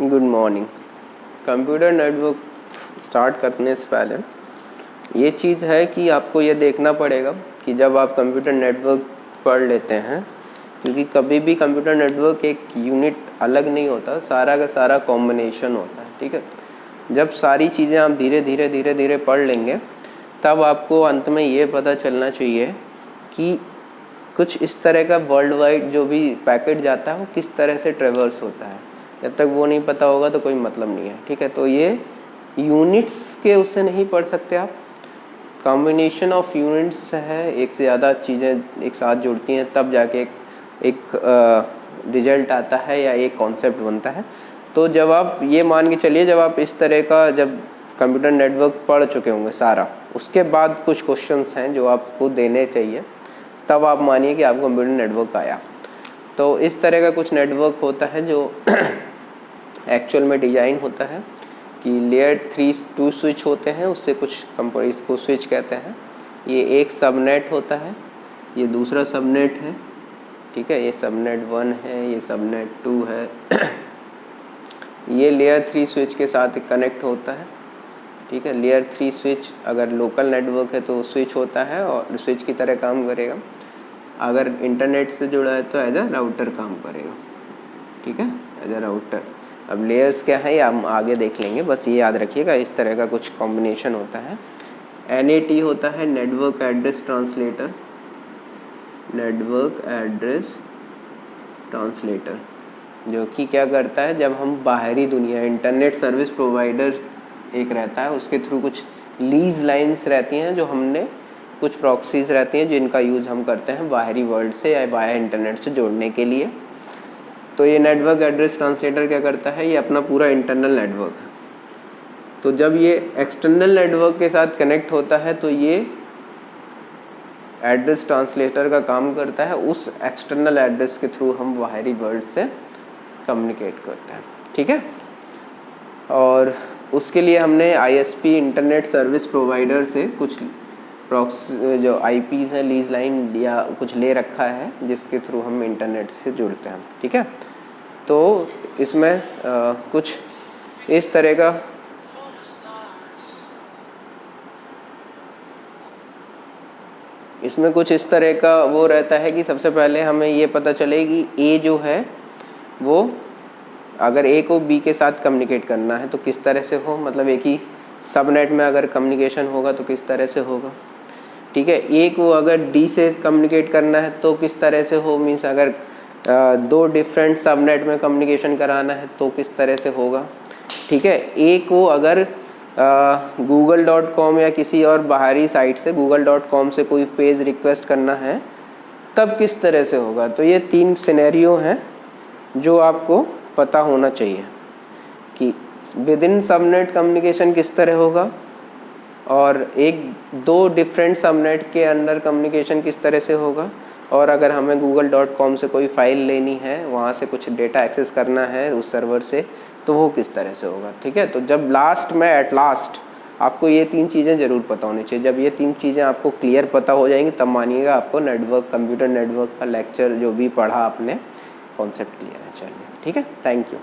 Good morning. Computer network start करने से पहले ये चीज़ है कि आपको ये देखना पड़ेगा कि जब आप कंप्यूटर नेटवर्क पढ़ लेते हैं, क्योंकि कभी भी कंप्यूटर नेटवर्क एक यूनिट अलग नहीं होता, सारा का सारा कॉम्बिनेशन होता है। ठीक है, जब सारी चीज़ें आप धीरे धीरे पढ़ लेंगे तब आपको अंत में ये पता चलना चाहिए कि कुछ इस तरह का वर्ल्ड वाइड जो भी पैकेट जाता है वो किस तरह से ट्रेवर्स होता है। जब तक वो नहीं पता होगा तो कोई मतलब नहीं है। ठीक है, तो ये यूनिट्स के उससे नहीं पढ़ सकते आप, कॉम्बिनेशन ऑफ यूनिट्स है, एक से ज़्यादा चीज़ें एक साथ जुड़ती हैं तब जाके एक रिजल्ट आता है या एक कॉन्सेप्ट बनता है। तो जब आप ये मान के चलिए, जब आप इस तरह का जब कंप्यूटर नेटवर्क पढ़ चुके होंगे सारा, उसके बाद कुछ क्वेश्चंस हैं जो आपको देने चाहिए, तब आप मानिए कि आपको कंप्यूटर नेटवर्क आया। तो इस तरह का कुछ नेटवर्क होता है जो एक्चुअल में डिज़ाइन होता है कि लेयर 2 स्विच होते हैं, उससे कुछ इसको स्विच कहते हैं। ये एक सबनेट होता है, ये दूसरा सबनेट है। ठीक है, ये सबनेट 1 है, ये सबनेट 2 है। ये लेयर 3 स्विच के साथ कनेक्ट होता है। ठीक है, लेयर 3 स्विच अगर लोकल नेटवर्क है तो स्विच होता है और स्विच की तरह काम करेगा, अगर इंटरनेट से जुड़ा है तो एज अ राउटर काम करेगा। ठीक है, एज अ राउटर। अब लेयर्स क्या है ये हम आगे देख लेंगे, बस ये याद रखिएगा इस तरह का कुछ कॉम्बिनेशन होता है। NAT होता है network address translator, network address translator, जो कि क्या करता है, जब हम बाहरी दुनिया इंटरनेट सर्विस प्रोवाइडर एक रहता है, उसके थ्रू कुछ लीज लाइंस रहती हैं, जो हमने कुछ प्रॉक्सीज रहती हैं जिनका यूज़ हम करते हैं बाहरी वर्ल्ड से या बाहर इंटरनेट से जोड़ने के लिए। तो ये नेटवर्क एड्रेस ट्रांसलेटर क्या करता है, ये अपना पूरा इंटरनल नेटवर्क है। तो जब ये एक्सटर्नल नेटवर्क के साथ कनेक्ट होता है तो ये एड्रेस ट्रांसलेटर का काम करता है, उस एक्सटर्नल एड्रेस के थ्रू हम बाहरी वर्ल्ड से कम्युनिकेट करते हैं। ठीक है, और उसके लिए हमने ISP इंटरनेट सर्विस प्रोवाइडर से कुछ जो IPs हैं, लीज लाइन या कुछ ले रखा है, जिसके थ्रू हम इंटरनेट से जुड़ते हैं। ठीक है, तो इसमें कुछ इस तरह का वो रहता है कि सबसे पहले हमें ये पता चले कि A जो है वो अगर A को B के साथ कम्युनिकेट करना है तो किस तरह से हो, मतलब एक ही सबनेट में अगर कम्युनिकेशन होगा तो किस तरह से होगा। ठीक है, A को अगर D से कम्युनिकेट करना है तो किस तरह से हो, मीन्स अगर 2 डिफरेंट सबनेट में कम्युनिकेशन कराना है तो किस तरह से होगा। ठीक है, A को अगर google.com या किसी और बाहरी साइट से google.com से कोई पेज रिक्वेस्ट करना है तब किस तरह से होगा। तो ये 3 सिनेरियो हैं जो आपको पता होना चाहिए कि विद इन सबनेट कम्युनिकेशन किस तरह होगा और 2 डिफरेंट सबनेट के अंदर कम्युनिकेशन किस तरह से होगा, और अगर हमें google.com से कोई फाइल लेनी है, वहाँ से कुछ डेटा एक्सेस करना है उस सर्वर से, तो वो किस तरह से होगा। ठीक है, तो जब एट लास्ट आपको ये 3 चीज़ें ज़रूर पता होनी चाहिए। जब ये 3 चीज़ें आपको क्लियर पता हो जाएंगी तब मानिएगा आपको कंप्यूटर नेटवर्क का लेक्चर जो भी पढ़ा आपने कॉन्सेप्ट क्लियर है। चलिए, ठीक है, थैंक यू।